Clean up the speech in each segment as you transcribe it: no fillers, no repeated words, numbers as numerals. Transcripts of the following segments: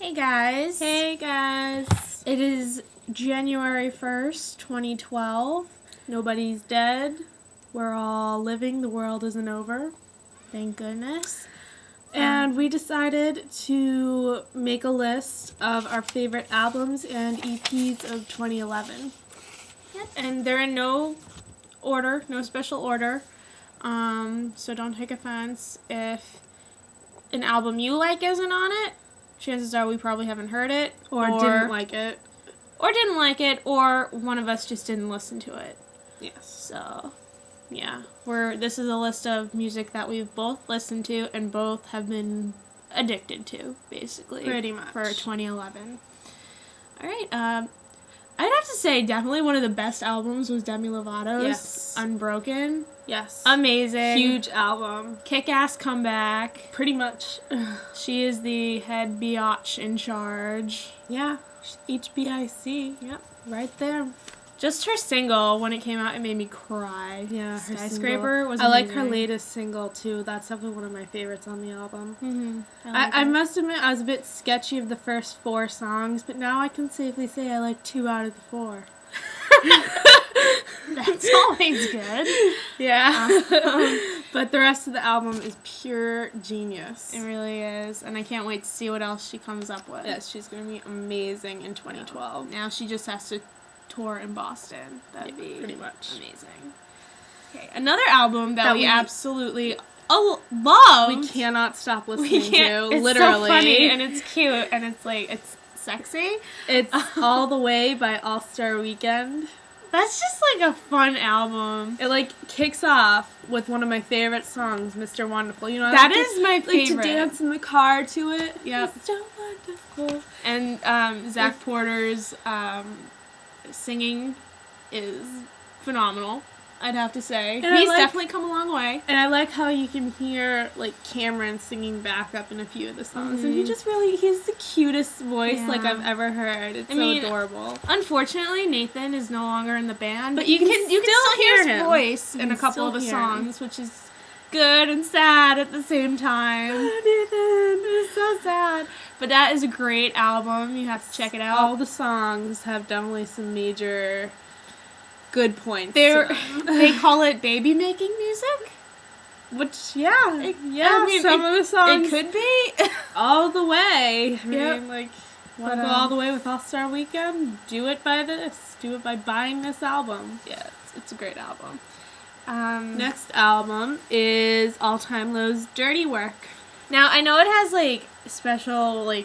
Hey guys. Hey guys. It is January 1st, 2012. Nobody's dead. We're all living. The world isn't over. Thank goodness. And we decided to make a list of our favorite albums and EPs of 2011. Yep. And they're in no order, no special order. So don't take offense if an album you like isn't on it. Chances are we probably haven't heard it. Or didn't like it. Or didn't like it, or one of us just didn't listen to it. Yes. So, yeah. This is a list of music that we've both listened to and both have been addicted to, basically. Pretty much. For 2011. Alright, I'd have to say definitely one of the best albums was Demi Lovato's Yes. Unbroken. Yes. Amazing. Huge album. Kick-ass comeback. Pretty much. She is the head biatch in charge. Yeah. HBIC. Yep. Right there. Just her single, when it came out, it made me cry. Yeah, her Skyscraper single. was I like her amazing. latest single, too. That's definitely one of my favorites on the album. Mm-hmm. I must admit, I was a bit sketchy of the first 4 songs, but now I can safely say I like 2 out of the 4. That's always good. Yeah. But the rest of the album is pure genius. It really is. And I can't wait to see what else she comes up with. Yes, she's going to be amazing in 2012. Now she just has to tour in Boston. That'd be pretty much amazing. Okay, another album that we absolutely love. We cannot stop listening to. It's Literally. so funny and it's cute and it's sexy. It's All the Way by Allstar Weekend. That's just like a fun album. It kicks off with one of my favorite songs, Mr. Wonderful. You know, that is my favorite. To dance in the car to it. Yep. Mr. Wonderful. And Zach Porter's singing is phenomenal, I'd have to say. And He's definitely come a long way. And I like how you can hear Cameron singing backup in a few of the songs. And he's the cutest voice I've ever heard. It's so adorable. Unfortunately, Nathan is no longer in the band, but you can still hear his him. voice in a couple of the songs, which is good and sad at the same time. Nathan, it's so sad. But that is a great album. You have to check it out. All the songs have definitely some major good points. They call it baby making music, which I mean, some of the songs it could be all the way. I Yep. mean, want to go all the way with Allstar Weekend? Do it by this. Do it by buying this album. Yeah, it's a great album. Next album is All Time Low's Dirty Work. Now I know it has special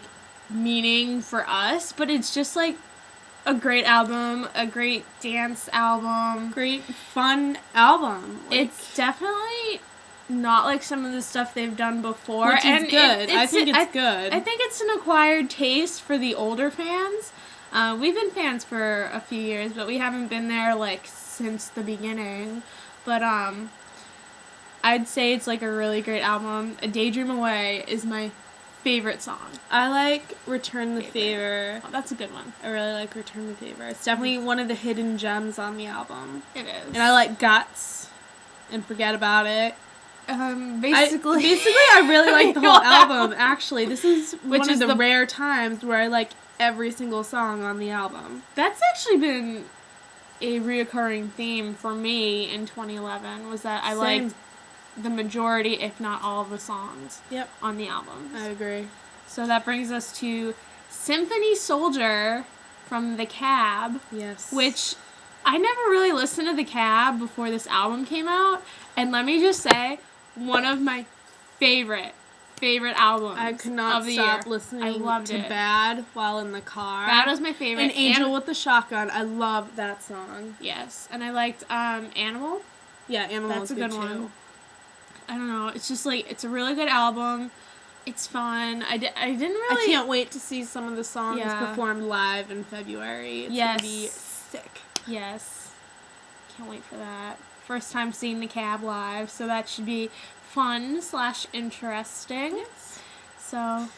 meaning for us, but it's just a great album, a great dance album. Great fun album. It's definitely not like some of the stuff they've done before. Which is good. I think it's good. I think it's an acquired taste for the older fans. We've been fans for a few years, but we haven't been there since the beginning. But I'd say it's a really great album. A Daydream Away is my favorite song. I like Return the Favor. Oh, that's a good one. I really like Return the Favor. It's definitely one of the hidden gems on the album. It is. And I like Guts and Forget About It. Basically, I really like the whole album, actually. This is one of the rare times where I like every single song on the album. That's actually been a reoccurring theme for me in 2011, was that I liked the majority, if not all, of the songs on the album. I agree. So that brings us to Symphony Soldier from The Cab. Yes. Which I never really listened to The Cab before this album came out. And let me just say, one of my favorite albums. I could not stop listening to Bad while in the car. Bad was my favorite. And Angel with the Shotgun. I love that song. Yes. And I liked Animal. Yeah, Animal was a good one. I don't know. It's just it's a really good album. It's fun. I didn't really. I can't wait to see some of the songs performed live in February. It's gonna be sick. Yes. Can't wait for that. First time seeing The Cab live, so that should be fun / interesting. Yes. So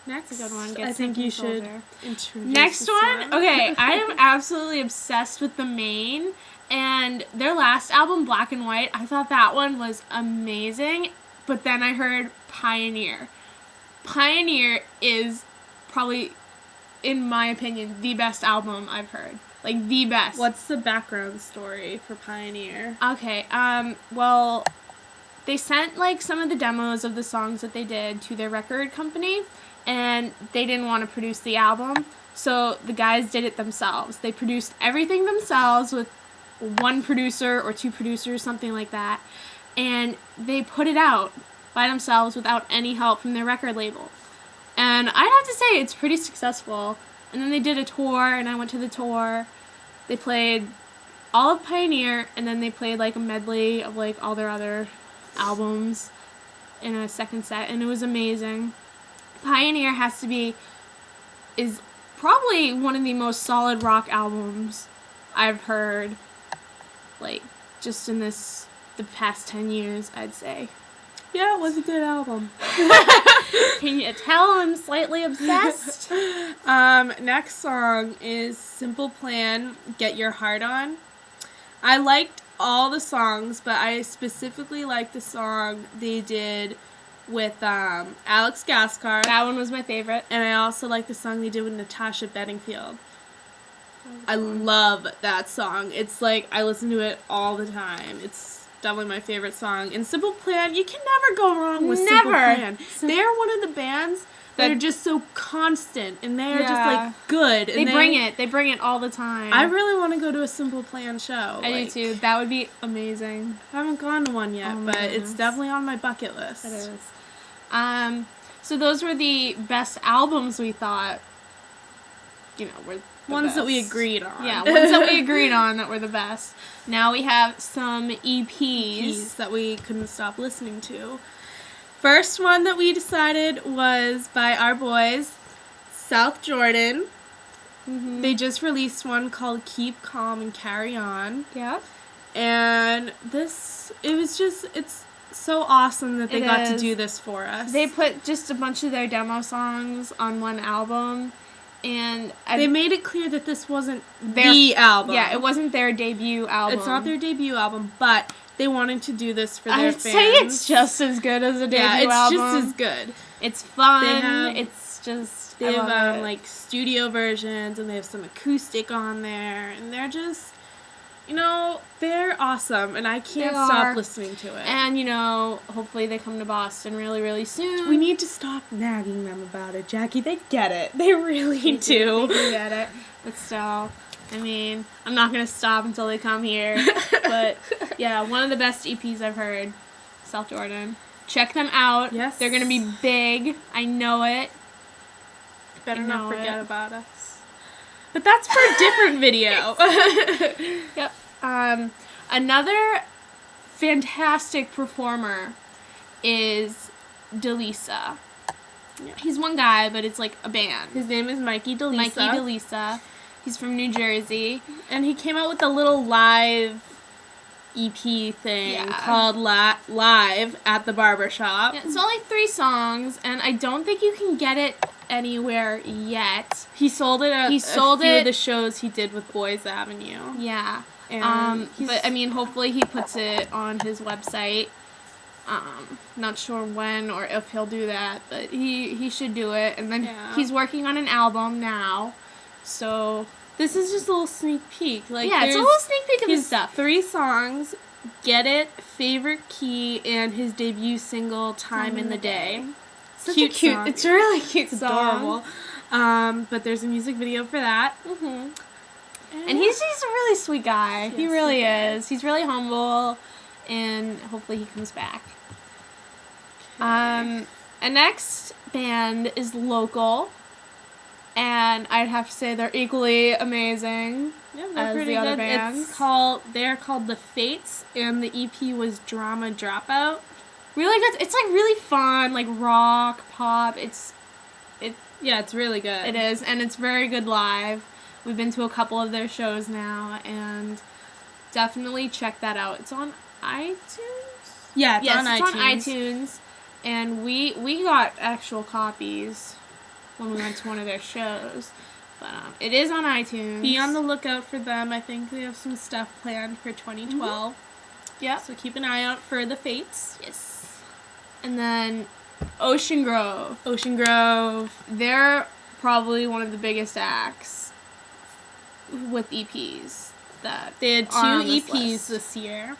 next, a good one. I think you should introduce next one. Okay, I am absolutely obsessed with the Maine. And their last album, Black and White, I thought that one was amazing. But then I heard Pioneer. Pioneer is probably, in my opinion, the best album I've heard. Like, the best. What's the background story for Pioneer? Okay, well, they sent, like, some of the demos of the songs that they did to their record company, and they didn't want to produce the album, so the guys did it themselves. They produced everything themselves with one producer or two producers, something like that, and they put it out by themselves without any help from their record label. And I'd have to say it's pretty successful. And then they did a tour, and I went to the tour. They played all of Pioneer, and then they played, like, a medley of, like, all their other albums in a second set, and it was amazing. Pioneer is probably one of the most solid rock albums I've heard, like, just in the past 10 years, I'd say. Yeah, it was a good album. Can you tell I'm slightly obsessed? Next song is Simple Plan, Get Your Heart On. I liked all the songs, but I specifically liked the song they did with Alex Gaskar. That one was my favorite. And I also like the song they did with Natasha Bedingfield. I love that song. It's like, I listen to it all the time. It's definitely my favorite song. And Simple Plan, you can never go wrong with Simple Plan. They're one of the bands that are just so constant, and they're just, like, good. And They bring it all the time. I really want to go to a Simple Plan show. I do too. That would be amazing. I haven't gone to one yet, but it's definitely on my bucket list. It is. So those were the best albums we thought, were the ones best. that we agreed on. Yeah, ones that we agreed on that were the best. Now we have some EPs that we couldn't stop listening to. First one that we decided was by our boys, South Jordan. Mm-hmm. They just released one called Keep Calm and Carry On. Yeah. And it's so awesome that they got to do this for us. They put just a bunch of their demo songs on one album, and they made it clear that this wasn't the album. Yeah, it wasn't their debut album. It's not their debut album, but they wanted to do this for their fans. I'd say it's just as good as a debut album. Yeah, it's just as good. It's fun. They have like studio versions, and they have some acoustic on there, and they're just, they're awesome, and I can't stop listening to it. And, hopefully they come to Boston really, really soon. We need to stop nagging them about it, Jackie. They get it. They really do. They get it. But still, I'm not going to stop until they come here. But, yeah, one of the best EPs I've heard, South Jordan. Check them out. Yes. They're going to be big. I know it. Better not forget about us. But that's for a different video. Yep. Another fantastic performer is Deleasa. Yeah. He's one guy, but it's like a band. His name is Mikey Deleasa. He's from New Jersey. And he came out with a little live EP thing called Live at the Barbershop. Yeah, it's only 3 songs, and I don't think you can get it anywhere yet. He sold it at a few of the shows he did with Boys Avenue. Yeah. And but hopefully he puts it on his website. Not sure when or if he'll do that, but he should do it. And then he's working on an album now. So this is just a little sneak peek. It's a little sneak peek of his stuff. 3 songs, Get It, Favorite Key, and his debut single, Time in the Day. Such a cute song. It's a really cute song. Adorable. But there's a music video for that. Mm-hmm. And he's a really sweet guy. Yes, he really is. He's really humble, and hopefully he comes back. Okay. A next band is local, and I'd have to say they're equally amazing as the other bands. They're called The Fates, and the EP was Drama Dropout. Really good. It's like really fun, like rock, pop. It's really good. It is, and it's very good live. We've been to a couple of their shows now, and definitely check that out. It's on iTunes? Yeah, it's on iTunes. And we got actual copies when we went to one of their shows. But it is on iTunes. Be on the lookout for them. I think they have some stuff planned for 2012. Mm-hmm. Yeah. So keep an eye out for The Fates. Yes. And then Ocean Grove. Ocean Grove. They're probably one of the biggest acts with EPs that They had 2 are on this EPs list. this year.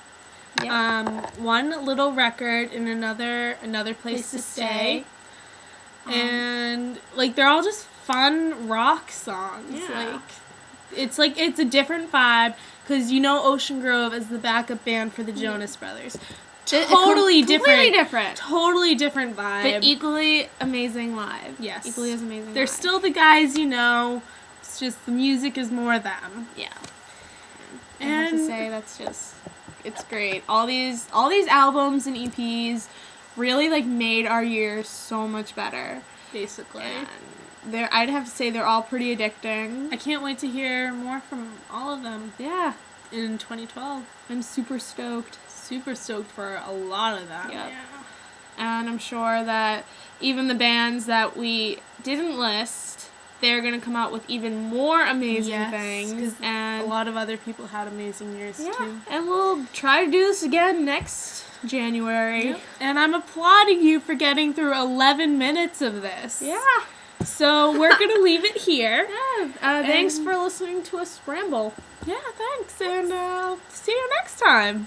Yeah. One Little Record and another Place to Stay. And like they're all just fun rock songs. Yeah. It's a different vibe because Ocean Grove is the backup band for the Jonas Brothers. Totally different. Totally different vibe. But equally amazing live. Yes. Equally as amazing They're live. still the guys It's just the music is more them. Yeah. I have to say it's great. All these albums and EPs really like made our year so much better. Basically. And I'd have to say they're all pretty addicting. I can't wait to hear more from all of them. Yeah. In 2012. I'm super stoked. Super stoked for a lot of them. Yep. Yeah. And I'm sure that even the bands that we didn't list, they're going to come out with even more amazing things. And a lot of other people had amazing years too. And we'll try to do this again next January. Yep. And I'm applauding you for getting through 11 minutes of this. Yeah. So we're going to leave it here. Yeah. Thanks for listening to us ramble. Yeah, thanks. And see you next time.